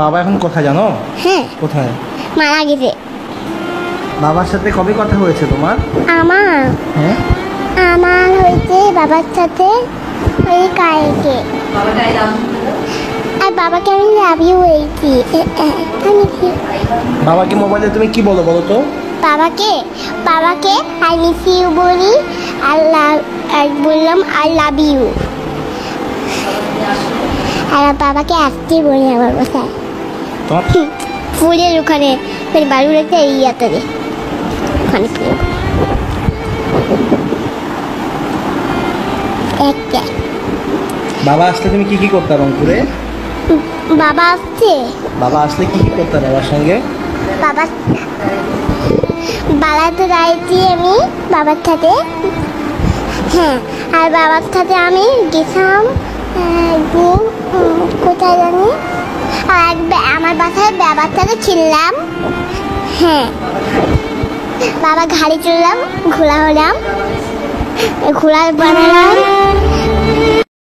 বাবা এখন কোথায় জানো? হ্যাঁ, কোথায়? মারা গেছে। বাবার সাথে কবে কথা হয়েছে তোমার? আমার হ্যাঁ, আমার হয়েছে বাবার সাথে ওই কালকে। আর বাবাকে আমি লাভ ইউ বলছি। আমি কি বাবাকে মোবাইলে তুমি কি বলো বলো তো? বাবাকে বাবাকে আই মিস ইউ বলি, আর বললাম আই লাভ ইউ। আর বাবাকে আসতে বলি আমার বাসায়, তোমার ফুলের ওখানে বালু রেখে এই ইয়াতে ওখানে ফুল একটা। বাবা আসলে তুমি কি কি করতে রংপুরে? বাবা আসছে, বাবা আসলে কি কি করতে বাবার সঙ্গে? বাবা বালাতে যাইছি আমি বাবার সাথে। হ্যাঁ, আর বাবার সাথে আমি গেছিলাম কোথায় জানি, আর আমার বাসায় বাবার সাথে ছিলাম। হ্যাঁ, বাবা গাড়ি চললাম, ঘোরা হলাম, ঘোড়া বানালাম।